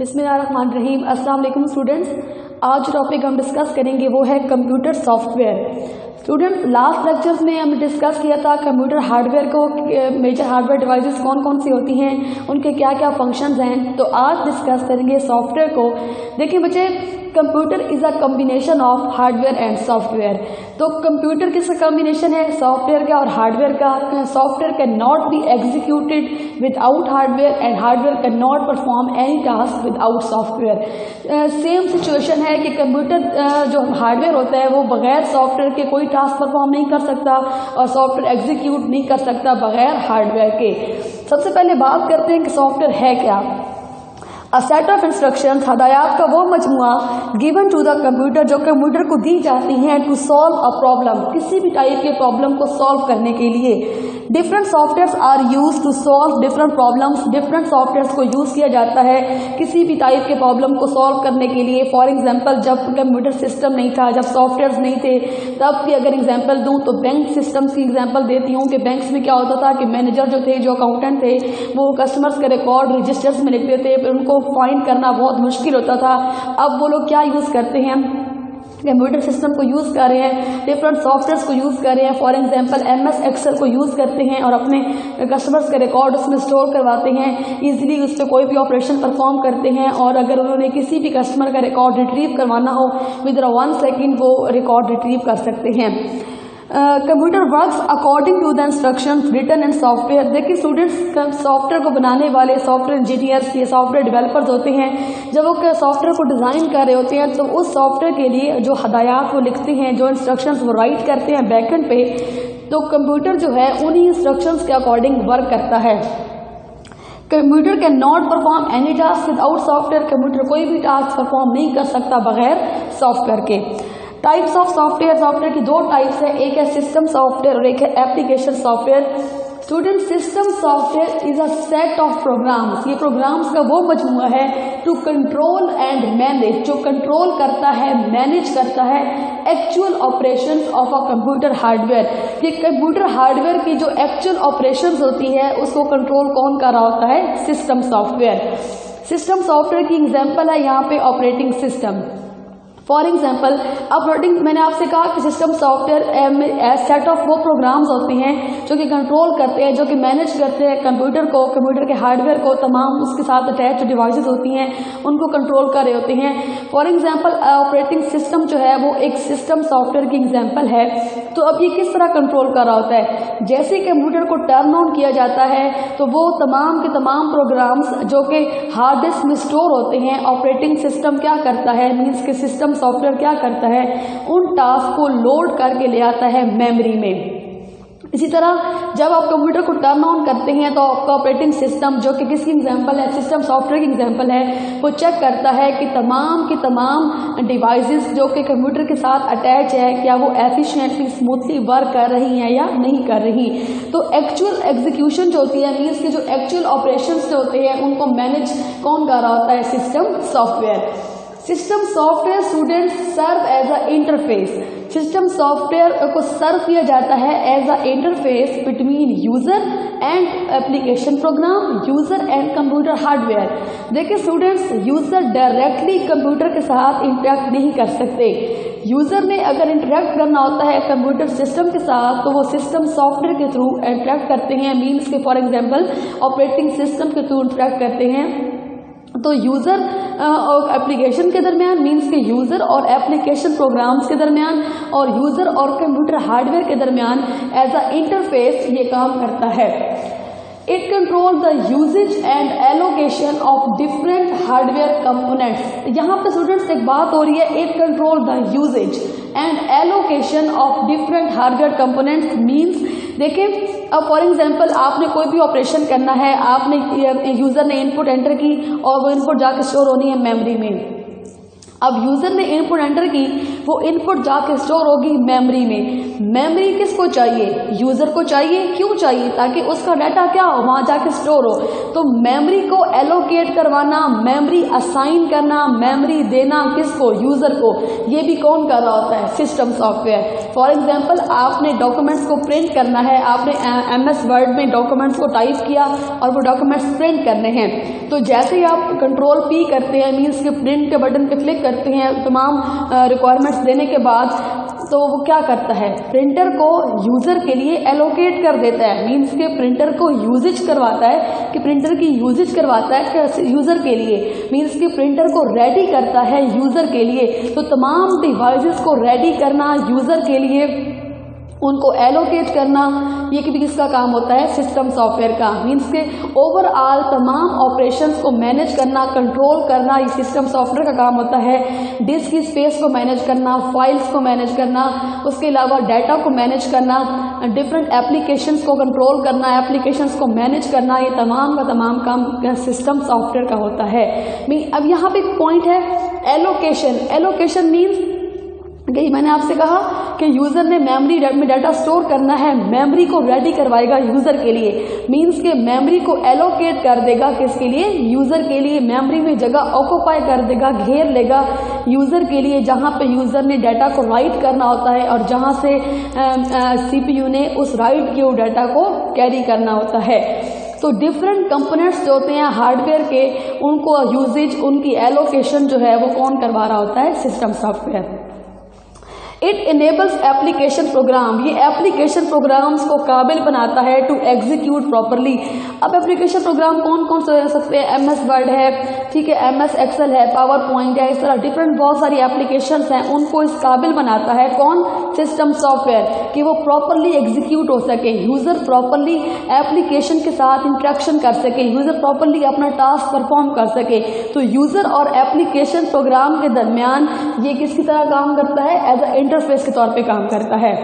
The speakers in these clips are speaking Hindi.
बिस्मिल्लाहिर्रहमानिर्रहीम। अस्सलाम वालेकुम स्टूडेंट्स। आज जो टॉपिक हम डिस्कस करेंगे वो है computer software. Students, last lectures में हमने डिस्कस किया था कंप्यूटर हार्डवेयर को, मेजर हार्डवेयर डिवाइसेस कौन कौन सी होती हैं, उनके क्या क्या फंक्शंस हैं। तो आज डिस्कस करेंगे सॉफ्टवेयर को। देखिए बच्चे, computer is a combination of hardware and software. तो कंप्यूटर किसका कम्बिनेशन है? सॉफ्टवेयर का और हार्डवेयर का। Software can not be executed without hardware and hardware can not perform any task without software. Same situation है कि कंप्यूटर जो हार्डवेयर होता है वो बगैर सॉफ्टवेयर के कोई टास्क परफॉर्म नहीं कर सकता और सॉफ्टवेयर एग्जीक्यूट नहीं कर सकता बगैर हार्डवेयर के। सबसे पहले बात करते हैं कि सॉफ्टवेयर है क्या। अ सेट ऑफ इंस्ट्रक्शंस, हदायत का वो मजमुआ गिवन टू द कंप्यूटर जो कंप्यूटर को दी जाती हैं टू सॉल्व अ प्रॉब्लम, किसी भी टाइप के प्रॉब्लम को सॉल्व करने के लिए। Different softwares are use to solve different problems. Different softwares को यूज़ किया जाता है किसी भी टाइप के प्रॉब्लम को सॉल्व करने के लिए। फॉर एग्जांपल, जब कंप्यूटर सिस्टम नहीं था, जब सॉफ्टवेयर्स नहीं थे, तब की अगर एग्जांपल दूं तो बैंक सिस्टम्स की एग्जांपल देती हूँ कि बैंक्स में क्या होता था कि मैनेजर जो थे, जो अकाउंटेंट थे, वो कस्टमर्स के रिकॉर्ड रजिस्टर्स में लिखते थे, फिर उनको फाइंड करना बहुत मुश्किल होता था। अब वो लोग क्या यूज़ करते हैं? कंप्यूटर सिस्टम को यूज़ कर रहे हैं, डिफरेंट सॉफ्टवेयर्स को यूज़ कर रहे हैं। फॉर एग्जांपल MS एक्सेल को यूज़ करते हैं और अपने कस्टमर्स के रिकॉर्ड उसमें स्टोर करवाते हैं। ईजिली उस पर कोई भी ऑपरेशन परफॉर्म करते हैं और अगर उन्होंने किसी भी कस्टमर का रिकॉर्ड रिट्रीव करवाना हो विद 1 सेकेंड वो रिकॉर्ड रिट्रीव कर सकते हैं। Computer works according to the instructions written in software. देखिए स्टूडेंट्स, सॉफ्टवेयर को बनाने वाले सॉफ्टवेयर इंजीनियर्स, ये सॉफ्टवेयर डेवलपर्स होते हैं, जब वो सॉफ्टवेयर को डिज़ाइन कर रहे होते हैं तो उस सॉफ्टवेयर के लिए जो हदायत वो लिखते हैं, जो इंस्ट्रक्शंस वो राइट करते हैं बैकएंड पे, तो कंप्यूटर जो है उन्हीं इंस्ट्रक्शंस के अकॉर्डिंग वर्क करता है। Computer can not perform any task without software. Computer कोई भी टास्क परफॉर्म नहीं कर सकता बगैर सॉफ्टवेयर के। टाइप्स ऑफ सॉफ्टवेयर, सॉफ्टवेयर की 2 टाइप्स है, एक है सिस्टम सॉफ्टवेयर और एक है application software. Student, system software is a set of programs. ये प्रोग्राम्स का वो मजमूआ है टू कंट्रोल एंड मैनेज, जो कंट्रोल करता है, मैनेज करता है actual operations of a computer hardware. ये कंप्यूटर हार्डवेयर की जो एक्चुअल ऑपरेशंस होती है उसको कंट्रोल कौन कर रहा होता है? System software. सिस्टम सॉफ्टवेयर की एग्जाम्पल है यहाँ पे operating system. For example, operating, मैंने आपसे कहा कि सिस्टम सॉफ्टवेयर सेट ऑफ वो प्रोग्राम्स होते हैं जो कि कंट्रोल करते हैं, जो कि मैनेज करते हैं कंप्यूटर को, कंप्यूटर के हार्डवेयर को, तमाम उसके साथ अटैच डिवाइसेस होती हैं उनको कंट्रोल कर रहे होते हैं। फॉर एग्जाम्पल, ऑपरेटिंग सिस्टम जो है वो एक सिस्टम सॉफ्टवेयर की एग्जाम्पल है। तो अब ये किस तरह कंट्रोल कर रहा होता है? जैसे कंप्यूटर को टर्न ऑन किया जाता है तो वो तमाम के तमाम प्रोग्राम्स जो कि हार्ड डिस्क में स्टोर होते हैं, ऑपरेटिंग सिस्टम क्या करता है, मीन्स के सिस्टम सॉफ्टवेयर क्या करता है, उन टास्क को लोड करके ले आता है मेमोरी में। इसी तरह जब आप कंप्यूटर को टर्न ऑन करते हैं तो आपका ऑपरेटिंग सिस्टम, जो कि किसकी एग्जांपल है? सिस्टम सॉफ्टवेयर की एग्जांपल है, वो चेक करता है कि तमाम की तमाम डिवाइसेस जो कि कंप्यूटर के साथ अटैच है, क्या वो एफिशिएंटली स्मूथली वर्क कर रही हैं या नहीं कर रही। तो एक्चुअल एग्जीक्यूशन जो होती है, मीन्स के जो एक्चुअल ऑपरेशंस जो होते हैं उनको मैनेज कौन कर रहा होता है? System software. System software students serve as a interface. System software को सर्व किया जाता है as a interface between user and application program, user and computer hardware. देखिए स्टूडेंट्स, यूजर डायरेक्टली कंप्यूटर के साथ इंटरेक्ट नहीं कर सकते। यूजर ने अगर इंटरेक्ट करना होता है कंप्यूटर सिस्टम के साथ तो वो सिस्टम सॉफ्टवेयर के थ्रू इंटरेक्ट करते हैं, मीन्स के फॉर एग्जाम्पल ऑपरेटिंग सिस्टम के थ्रू इंटरेक्ट करते हैं। तो यूज़र और एप्लीकेशन के दरमियान, मीन्स के यूज़र और एप्लीकेशन प्रोग्राम्स के दरमियान और यूज़र और कंप्यूटर हार्डवेयर के दरमियान एज अ इंटरफेस ये काम करता है। It control the usages and allocation of different hardware components. यहाँ पे स्टूडेंट्स एक बात हो रही है, it control the usages and allocation of different hardware components. Means देखिए, अब फॉर एग्जांपल आपने कोई भी ऑपरेशन करना है, आपने यूज़र ने इनपुट एंटर की और वो इनपुट जाके स्टोर होनी है मेमोरी में। अब यूज़र ने इनपुट एंटर की, वो इनपुट जाके स्टोर होगी मेमोरी में। मेमोरी किसको चाहिए? यूज़र को चाहिए। क्यों चाहिए? ताकि उसका डाटा क्या हो, वहाँ जाके स्टोर हो। तो मेमोरी को एलोकेट करवाना, मेमोरी असाइन करना, मेमोरी देना किसको? यूज़र को। ये भी कौन कर रहा होता है? System software. फॉर एग्जाम्पल आपने डॉक्यूमेंट्स को प्रिंट करना है, आपने MS वर्ड में डॉक्यूमेंट्स को टाइप किया और वो डॉक्यूमेंट्स प्रिंट करने हैं। तो जैसे ही आप कंट्रोल P करते हैं, मीन्स के प्रिंट के बटन पे क्लिक करते हैं तमाम रिक्वायरमेंट्स देने के बाद, तो वो क्या करता है? प्रिंटर को यूज़र के लिए एलोकेट कर देता है। मीन्स के प्रिंटर को यूजेज करवाता है, कि प्रिंटर की यूजेज करवाता है यूज़र के लिए। मीन्स कि प्रिंटर को रेडी करता है यूज़र के लिए। तो तमाम डिवाइसेस को रेडी करना यूज़र के लिए, उनको एलोकेट करना, ये भी किसका काम होता है? सिस्टम सॉफ्टवेयर का। मीन्स के ओवरऑल तमाम ऑपरेशंस को मैनेज करना, कंट्रोल करना, ये सिस्टम सॉफ्टवेयर का काम होता है। डिस्क की स्पेस को मैनेज करना, फाइल्स को मैनेज करना, उसके अलावा डाटा को मैनेज करना, डिफरेंट एप्लीकेशंस को कंट्रोल करना, एप्लीकेशंस को मैनेज करना, ये तमाम का तमाम काम सिस्टम सॉफ्टवेयर का होता है। अब यहाँ पे एक पॉइंट है एलोकेशन। एलोकेशन मीन्स कि मैंने आपसे कहा कि यूज़र ने मेमोरी में डाटा स्टोर करना है, मेमोरी को रेडी करवाएगा यूज़र के लिए। मीन्स के मेमोरी को एलोकेट कर देगा किसके लिए? यूज़र के लिए। मेमोरी में जगह ऑक्यूपाई कर देगा, घेर लेगा यूज़र के लिए, जहाँ पे यूज़र ने डाटा को राइट करना होता है और जहाँ से CPU ने उस राइट किए डाटा को कैरी करना होता है। तो डिफरेंट कंपोनेंट्स जो होते हैं हार्डवेयर के, उनको यूजेज, उनकी एलोकेशन जो है वो कौन करवा रहा होता है? System software. It enables application program, ये एप्लीकेशन प्रोग्राम्स को काबिल बनाता है टू एग्जीक्यूट प्रॉपरली। अब एप्लीकेशन प्रोग्राम कौन कौन से हो सकते हैं? MS वर्ड है, ठीक है, MS एक्सेल है, पावर पॉइंट है, इस तरह डिफरेंट बहुत सारी एप्लीकेशंस हैं। उनको इस काबिल बनाता है कौन? सिस्टम सॉफ्टवेयर, कि वो प्रॉपरली एग्जीक्यूट हो सके, यूज़र प्रॉपरली एप्लीकेशन के साथ इंटरेक्शन कर सके, यूज़र प्रॉपरली अपना टास्क परफॉर्म कर सके। तो यूज़र और एप्लीकेशन प्रोग्राम के दरमियान ये किसकी तरह काम करता है? एज अ इंटरफेस के तौर पे काम करता है।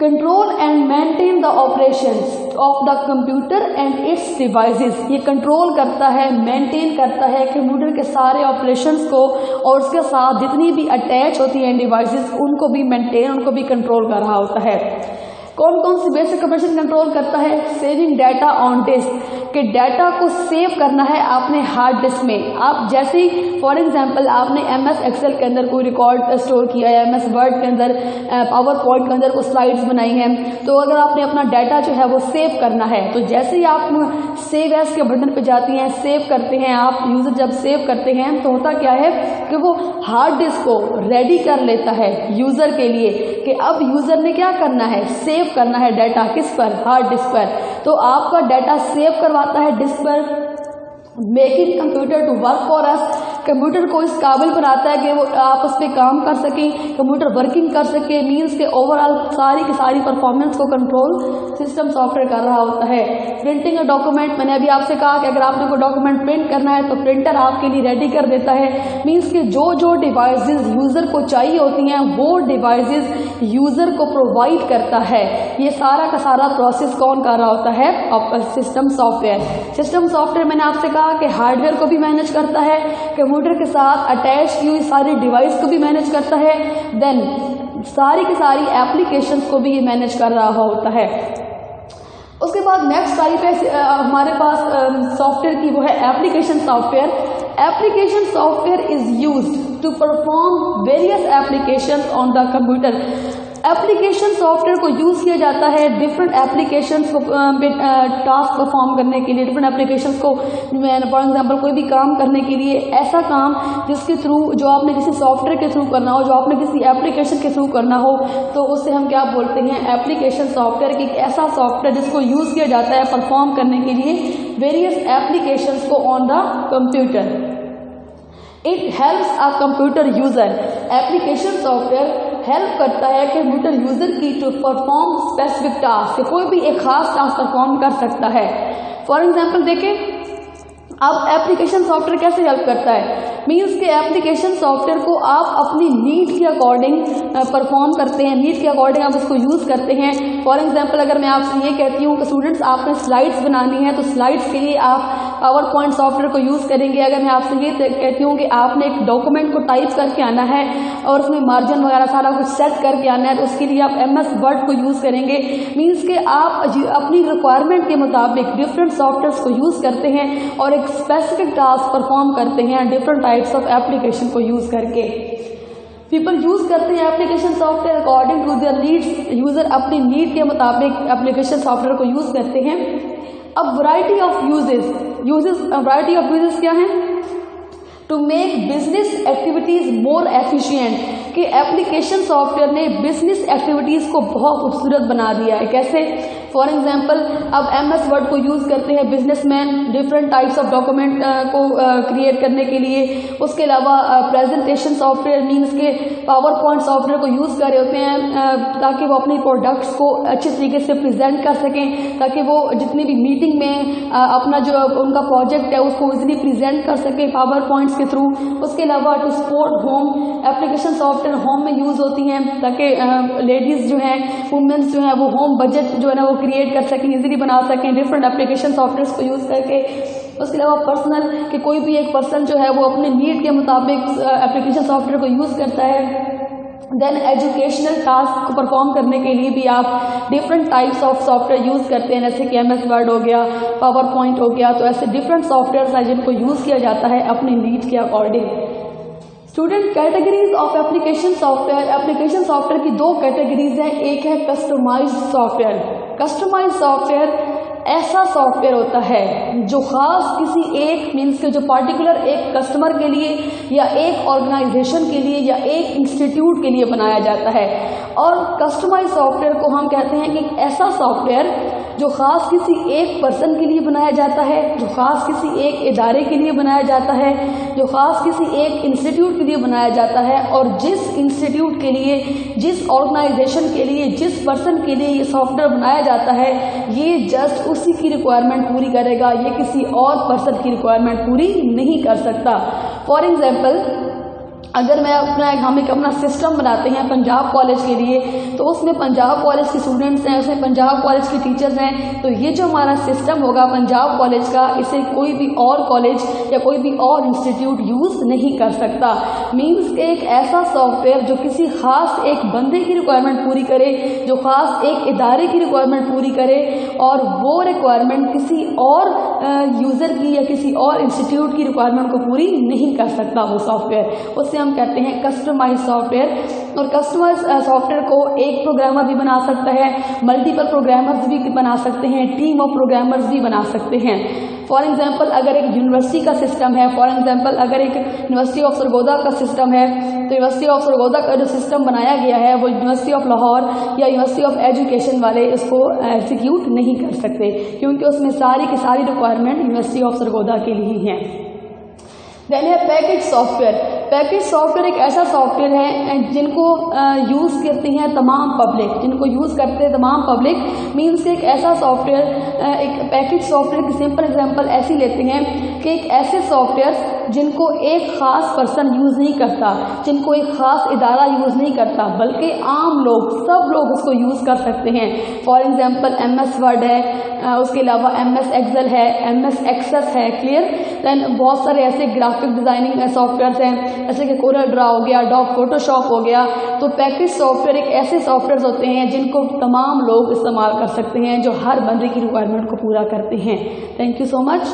Control and maintain the operations of the computer and it's devices, ये कंट्रोल करता है, मेंटेन करता है कंप्यूटर के सारे ऑपरेशंस को, और उसके साथ जितनी भी अटैच होती हैं डिवाइसेस, उनको भी मेंटेन, उनको भी कंट्रोल कर रहा होता है। कौन कौन सी बेसिक ऑपरेशन कंट्रोल करता है? सेविंग डाटा ऑन डिस्क, कि डाटा को सेव करना है आपने हार्ड डिस्क में। आप जैसे ही फॉर एग्जांपल आपने MS एक्सेल के अंदर कोई रिकॉर्ड स्टोर किया है, MS वर्ड के अंदर, पावर पॉइंट के अंदर कुछ स्लाइड्स बनाई हैं, तो अगर आपने अपना डाटा जो है वो सेव करना है, तो जैसे ही आप सेव एज के बटन पे जाती हैं, सेव करते हैं आप, यूज़र जब सेव करते हैं तो होता क्या है कि वो हार्ड डिस्क को रेडी कर लेता है यूज़र के लिए, कि अब यूज़र ने क्या करना है? सेव करना है डाटा किस पर? हार्ड डिस्क पर। तो आपका डाटा सेव करवाता है डिस्क पर, making computer to work for us, computer को इस काबिल बनाता है कि वो आप उस पर काम कर सकें, कंप्यूटर वर्किंग कर सके। मीन्स के ओवरऑल सारी की सारी परफॉर्मेंस को कंट्रोल सिस्टम सॉफ्टवेयर कर रहा होता है। प्रिंटिंग अ डॉक्यूमेंट, मैंने अभी आपसे कहा कि अगर आपने कोई डॉक्यूमेंट प्रिंट करना है तो प्रिंटर आपके लिए रेडी कर देता है। मीन्स के जो जो डिवाइसेस यूज़र को चाहिए होती हैं वो डिवाइसेस यूज़र को प्रोवाइड करता है। ये सारा का सारा प्रोसेस कौन कर रहा होता है? System software. सिस्टम सॉफ्टवेयर मैंने आपसे कहा कि हार्डवेयर को भी मैनेज करता है, कंप्यूटर के साथ अटैच की हुई सारी डिवाइस को भी मैनेज करता है, देन सारी की सारी एप्लीकेशंस को भी ये मैनेज कर रहा होता है। उसके बाद नेक्स्ट टाइप है हमारे पास सॉफ्टवेयर की, वो है application software. Application software is used to perform various applications on the computer. Application software को यूज़ किया जाता है डिफरेंट एप्लीकेशंस को टास्क परफॉर्म करने के लिए, डिफरेंट एप्लीकेशंस को फॉर एग्जांपल कोई भी काम करने के लिए, ऐसा काम जिसके थ्रू जो आपने किसी सॉफ्टवेयर के थ्रू करना हो, जो आपने किसी एप्लीकेशन के थ्रू करना हो, तो उससे हम क्या बोलते हैं? Application software. की ऐसा सॉफ्टवेयर जिसको यूज़ किया जाता है परफॉर्म करने के लिए वेरियस एप्लीकेशंस को on the computer. It helps a computer user, application software help करता है कंप्यूटर यूज़र की टू परफॉर्म स्पेसिफिक टास्क, कोई भी एक खास टास्क परफॉर्म कर सकता है। फॉर एग्जांपल देखें, अब एप्लीकेशन सॉफ्टवेयर कैसे हेल्प करता है? मीन्स के एप्लीकेशन सॉफ्टवेयर को आप अपनी नीड के अकॉर्डिंग परफॉर्म करते हैं, नीड के अकॉर्डिंग आप उसको यूज़ करते हैं। फॉर एग्जांपल अगर मैं आपसे ये कहती हूँ कि स्टूडेंट्स आपने स्लाइड्स बनानी है, तो स्लाइड्स के लिए आप पावर पॉइंट सॉफ्टवेयर को यूज़ करेंगे। अगर मैं आपसे ये कहती हूँ कि आपने एक डॉक्यूमेंट को टाइप करके आना है और उसमें मार्जिन वगैरह सारा कुछ सेट करके आना है, तो उसके लिए आप MS वर्ड को यूज़ करेंगे। मीन्स कि आप अपनी रिक्वायरमेंट के मुताबिक डिफरेंट सॉफ्टवेयर्स को यूज़ करते हैं और एक स्पेसिफिक टास्क परफॉर्म करते हैं डिफरेंट टाइप्स ऑफ एप्लीकेशन को यूज़ करके। पीपल यूज़ करते हैं application software according to their needs. User अपनी नीड के मुताबिक एप्लीकेशन सॉफ्टवेयर को यूज़ करते हैं। अब variety of variety of usages क्या है? To make business activities more efficient, कि एप्लीकेशन सॉफ्टवेयर ने बिजनेस एक्टिविटीज़ को बहुत खूबसूरत बना दिया है। कैसे? फॉर एग्जांपल, अब MS वर्ड को यूज़ करते हैं businessman different types of document को क्रिएट करने के लिए। उसके अलावा प्रेजेंटेशन सॉफ्टवेयर मीन्स के पावर पॉइंट सॉफ्टवेयर को यूज़ कर रहे होते हैं ताकि वो अपने प्रोडक्ट्स को अच्छे तरीके से प्रेजेंट कर सकें, ताकि वो जितनी भी मीटिंग में अपना जो उनका प्रोजेक्ट है उसको इजीली प्रेजेंट कर सकें पावर पॉइंट्स के थ्रू। उसके अलावा to support home, application software home में यूज़ होती हैं ताकि लेडीज़ जो हैं, वुमेन्स जो हैं, वो होम बजट जो है ना वो क्रिएट कर सकें, इजीली बना सकें डिफरेंट एप्लीकेशन सॉफ्टवेयर्स को यूज़ करके। उसके अलावा पर्सनल, कि कोई भी एक पर्सन जो है वो अपने नीड के मुताबिक एप्लीकेशन सॉफ्टवेयर को यूज़ करता है। देन एजुकेशनल टास्क को परफॉर्म करने के लिए भी आप different types of software use करते हैं, जैसे कि MS वर्ड हो गया, पावर पॉइंट हो गया। तो ऐसे डिफरेंट सॉफ्टवेयर हैं जिनको यूज़ किया जाता है अपनी नीड के according. Student, categories of application software. Application software की दो कैटेगरीज हैं। एक है कस्टमाइज्ड सॉफ्टवेयर। कस्टमाइज्ड सॉफ्टवेयर ऐसा सॉफ्टवेयर होता है जो ख़ास किसी एक मीन्स के जो पार्टिकुलर एक कस्टमर के लिए या एक ऑर्गेनाइजेशन के लिए या एक इंस्टीट्यूट के लिए बनाया जाता है। और कस्टमाइज सॉफ्टवेयर को हम कहते हैं कि ऐसा सॉफ्टवेयर जो ख़ास किसी एक पर्सन के लिए बनाया जाता है, जो ख़ास किसी एक इदारे के लिए बनाया जाता है, जो ख़ास किसी एक इंस्टीट्यूट के लिए बनाया जाता है, और जिस इंस्टीट्यूट के लिए, जिस ऑर्गेनाइजेशन के लिए, जिस पर्सन के लिए ये सॉफ्टवेयर बनाया जाता है, ये जस्ट उसी की रिक्वायरमेंट पूरी करेगा, ये किसी और पर्सन की रिक्वायरमेंट पूरी नहीं कर सकता। फॉर एग्जाम्पल, अगर हम एक अपना सिस्टम बनाते हैं पंजाब कॉलेज के लिए, तो उसमें पंजाब कॉलेज के स्टूडेंट्स हैं, उसमें पंजाब कॉलेज के टीचर्स हैं, तो ये जो हमारा सिस्टम होगा पंजाब कॉलेज का, इसे कोई भी और कॉलेज या कोई भी और इंस्टीट्यूट यूज़ नहीं कर सकता। मीन्स एक ऐसा सॉफ्टवेयर जो किसी ख़ास एक बंदे की रिक्वायरमेंट पूरी करे, जो ख़ास एक इदारे की रिक्वायरमेंट पूरी करे, और वो रिक्वायरमेंट किसी और यूज़र की या किसी और इंस्टीट्यूट की रिक्वायरमेंट को पूरी नहीं कर सकता वो सॉफ्टवेयर। उससे हम कहते हैं कस्टमाइज सॉफ्टवेयर। और कस्टमाइज सॉफ्टवेयर को एक प्रोग्रामर भी बना सकता है, मल्टीपल प्रोग्रामर्स भी बना सकते हैं, टीम ऑफ प्रोग्रामर्स भी बना सकते हैं। फॉर एग्जांपल, अगर एक यूनिवर्सिटी का सिस्टम है, फॉर एग्जांपल अगर एक यूनिवर्सिटी ऑफ सरगोदा का सिस्टम है, तो यूनिवर्सिटी ऑफ सरगोदा का जो सिस्टम बनाया गया है वो यूनिवर्सिटी ऑफ लाहौर या यूनिवर्सिटी ऑफ एजुकेशन वाले इसको एग्जीक्यूट नहीं कर सकते, क्योंकि उसमें सारी की सारी रिक्वायरमेंट यूनिवर्सिटी ऑफ सरगोदा के लिए ही हैं। देन है पैकेज सॉफ्टवेयर। पैकेज सॉफ्टवेयर एक ऐसा सॉफ्टवेयर है जिनको यूज़ करती हैं तमाम पब्लिक, जिनको यूज़ करते हैं तमाम पब्लिक। मीन्स एक ऐसा सॉफ्टवेयर, एक पैकेज सॉफ्टवेयर की सिंपल एग्जांपल ऐसी लेते हैं कि एक ऐसे सॉफ्टवेयर जिनको एक ख़ास पर्सन यूज़ नहीं करता, जिनको एक ख़ास इदारा यूज़ नहीं करता, बल्कि आम लोग, सब लोग उसको यूज़ कर सकते हैं। फॉर एग्जांपल MS वर्ड है, उसके अलावा MS एक्सेल है, MS एक्सेस है, क्लियर। दैन बहुत सारे ऐसे ग्राफिक डिज़ाइनिंग सॉफ्टवेयर्स हैं जैसे कि कोरल ड्रा हो गया, डॉक फोटोशॉप हो गया। तो पैकेज सॉफ्टवेयर एक ऐसे सॉफ्टवेयर होते हैं जिनको तमाम लोग इस्तेमाल कर सकते हैं, जो हर बंदे की रिक्वायरमेंट को पूरा करते हैं। Thank you so much.